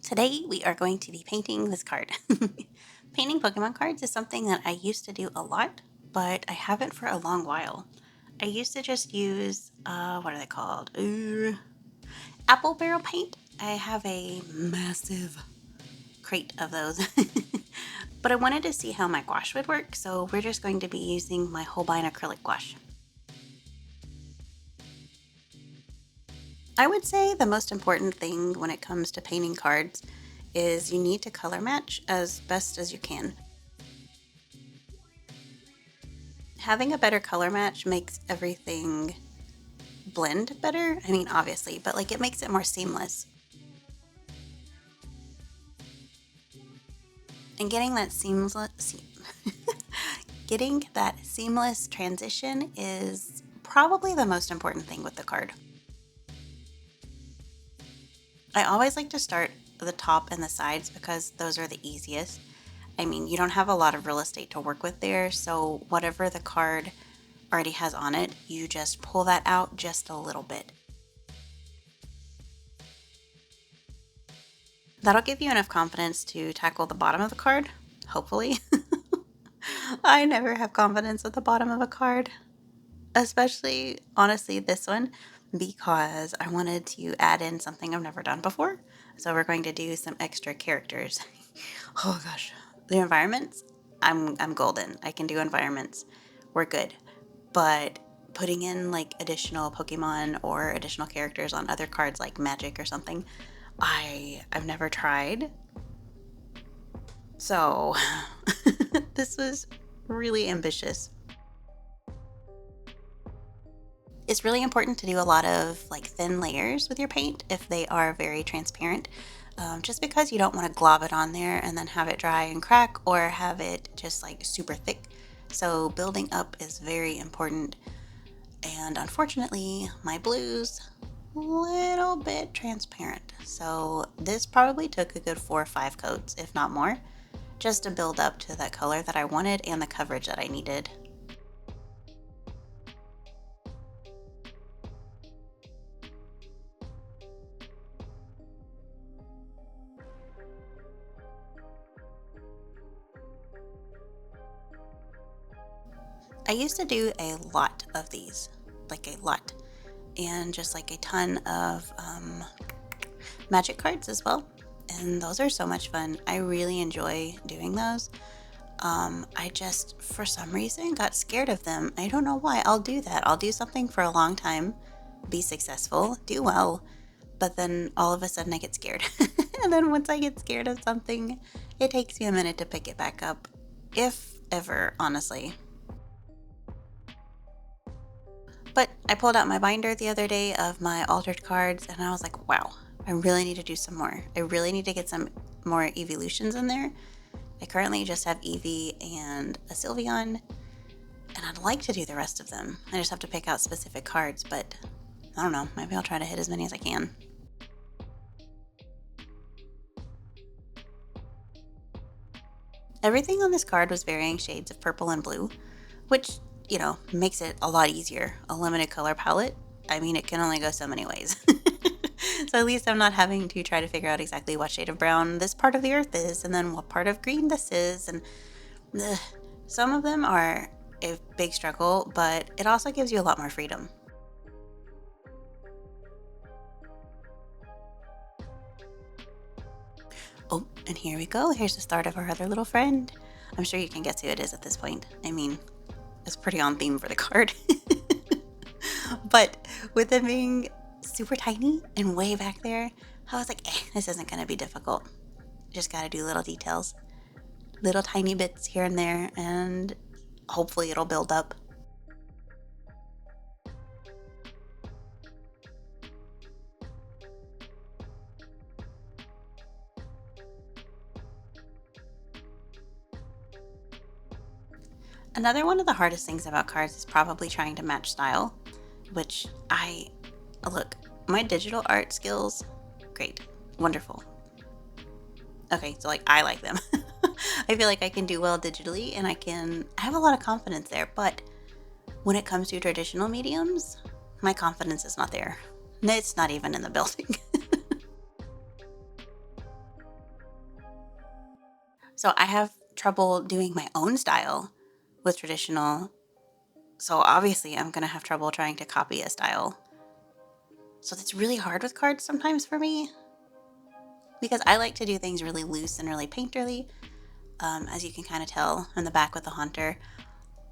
Today we are going to be painting this card. Painting Pokemon cards is something that I used to do a lot, but I haven't for a long while. I used to just use, what are they called? Apple barrel paint. I have a massive crate of those. But I wanted to see how my gouache would work, so we're just going to be using my Holbein acrylic gouache. I would say the most important thing when it comes to painting cards is you need to color match as best as you can. Having a better color match makes everything blend better. I mean, obviously, but like it makes it more seamless. And getting that seamless transition is probably the most important thing with the card. I always like to start the top and the sides because those are the easiest. I mean, you don't have a lot of real estate to work with there, so whatever the card already has on it, you just pull that out just a little bit. That'll give you enough confidence to tackle the bottom of the card, hopefully. I never have confidence at the bottom of a card, especially, honestly, this one, because I wanted to add in something I've never done before. So we're going to do some extra characters. Oh gosh, the environments, I'm golden. I can do environments. We're good. But putting in like additional Pokemon or additional characters on other cards like Magic or something, I've never tried. So this was really ambitious. It's really important to do a lot of like thin layers with your paint if they are very transparent. Just because you don't want to glob it on there and then have it dry and crack or have it just like super thick. So building up is very important. And unfortunately, my blue's a little bit transparent. So this probably took a good 4 or 5 coats, if not more, just to build up to that color that I wanted and the coverage that I needed. I used to do a lot of these, like a lot, and just like a ton of magic cards as well. And those are so much fun. I really enjoy doing those. I just, for some reason, got scared of them. I don't know why. I'll do that. I'll do something for a long time, be successful, do well, but then all of a sudden I get scared. And then once I get scared of something, it takes me a minute to pick it back up, if ever, honestly. But I pulled out my binder the other day of my altered cards and I was like, wow, I really need to do some more. I really need to get some more evolutions in there. I currently just have Eevee and a Sylveon, and I'd like to do the rest of them. I just have to pick out specific cards, but I don't know. Maybe I'll try to hit as many as I can. Everything on this card was varying shades of purple and blue, which, makes it a lot easier. A limited color palette, I mean, it can only go so many ways. So at least I'm not having to try to figure out exactly what shade of brown this part of the earth is, and then what part of green this is, and ugh, some of them are a big struggle, but it also gives you a lot more freedom. Oh, and here we go. Here's the start of our other little friend. I'm sure you can guess who it is at this point. I mean, it's pretty on theme for the card. But with it being super tiny and way back there, I was like, this isn't going to be difficult. Just got to do little details, little tiny bits here and there, and hopefully it'll build up. Another one of the hardest things about cards is probably trying to match style, which look, my digital art skills, great, wonderful. Okay, so like I like them. I feel like I can do well digitally and I have a lot of confidence there, but when it comes to traditional mediums, my confidence is not there. It's not even in the building. So I have trouble doing my own style with traditional. So obviously I'm going to have trouble trying to copy a style. So that's really hard with cards sometimes for me because I like to do things really loose and really painterly. As you can kind of tell in the back with the Haunter,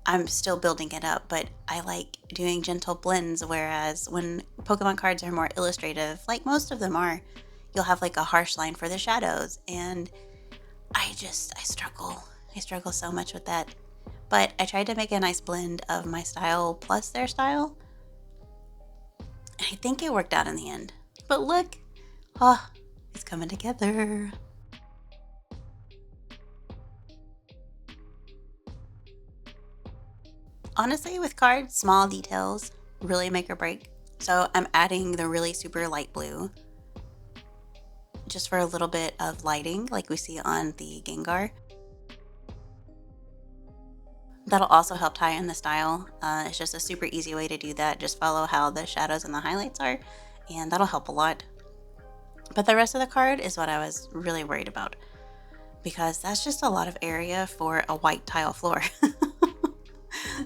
I'm still building it up, but I like doing gentle blends. Whereas when Pokemon cards are more illustrative, like most of them are, you'll have like a harsh line for the shadows. And I struggle. I struggle so much with that. But I tried to make a nice blend of my style plus their style. And I think it worked out in the end. But look, oh, it's coming together. Honestly, with cards, small details really make or break. So I'm adding the really super light blue just for a little bit of lighting like we see on the Gengar. That'll also help tie in the style. It's just a super easy way to do that. Just follow how the shadows and the highlights are, and that'll help a lot. But the rest of the card is what I was really worried about because that's just a lot of area for a white tile floor.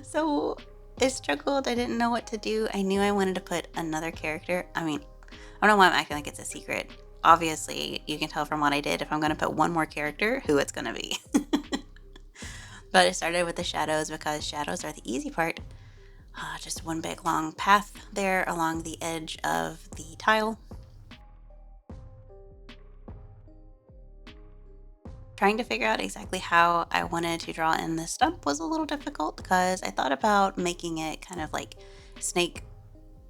So I struggled. I didn't know what to do. I knew I wanted to put another character. I mean, I don't know why I'm acting like it's a secret. Obviously, you can tell from what I did if I'm going to put one more character, who it's going to be. But I started with the shadows because shadows are the easy part. Just one big long path there along the edge of the tile. Trying to figure out exactly how I wanted to draw in this stump was a little difficult because I thought about making it kind of like snake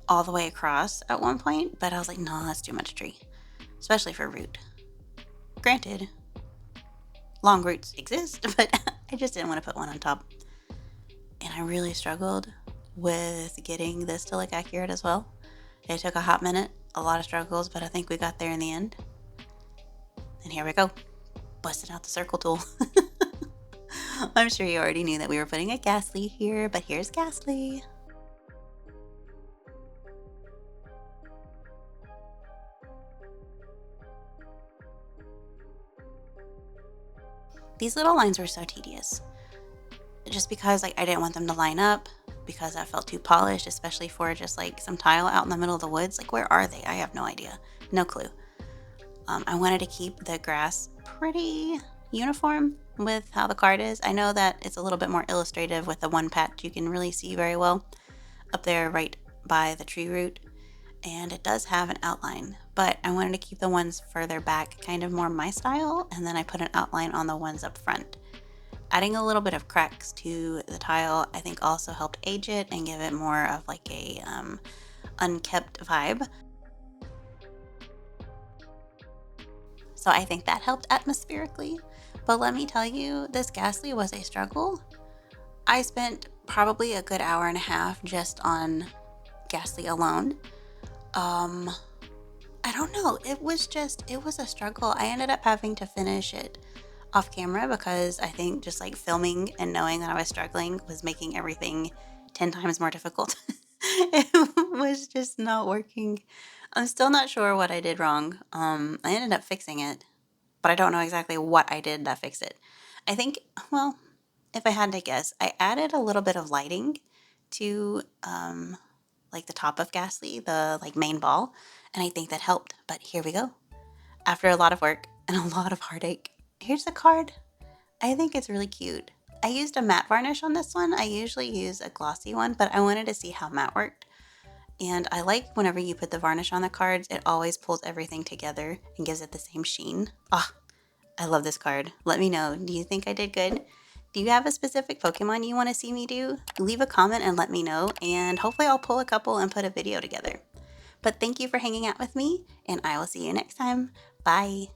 all the way across at one point, but I was like, no, that's too much tree, especially for root. Granted, long roots exist, but I just didn't want to put one on top. And I really struggled with getting this to look accurate as well. It took a hot minute, a lot of struggles, but I think we got there in the end. And here we go, busting out the circle tool. I'm sure you already knew that we were putting a Ghastly here, but here's Ghastly. These little lines were so tedious. Just because like I didn't want them to line up, because I felt too polished, especially for just like some tile out in the middle of the woods. Like where are they? I have no idea. No clue. I wanted to keep the grass pretty uniform with how the card is. I know that it's a little bit more illustrative with the one patch you can really see very well up there right by the tree root. And it does have an outline, but I wanted to keep the ones further back kind of more my style, and then I put an outline on the ones up front. Adding a little bit of cracks to the tile I think also helped age it and give it more of like a unkept vibe. So I think that helped atmospherically. But let me tell you, this Ghastly was a struggle. I spent probably a good hour and a half just on Ghastly alone. I don't know. It was a struggle. I ended up having to finish it off camera because I think just like filming and knowing that I was struggling was making everything 10 times more difficult. It was just not working. I'm still not sure what I did wrong. I ended up fixing it, but I don't know exactly what I did that fixed it. I think, well, if I had to guess, I added a little bit of lighting to like the top of Ghastly, the like main ball, and I think that helped. But here we go. After a lot of work and a lot of heartache, here's the card. I think it's really cute. I used a matte varnish on this one. I usually use a glossy one, but I wanted to see how matte worked. And I like whenever you put the varnish on the cards, it always pulls everything together and gives it the same sheen. Ah, I love this card. Let me know. Do you think I did good? Do you have a specific Pokemon you want to see me do? Leave a comment and let me know, and hopefully I'll pull a couple and put a video together. But thank you for hanging out with me, and I will see you next time. Bye.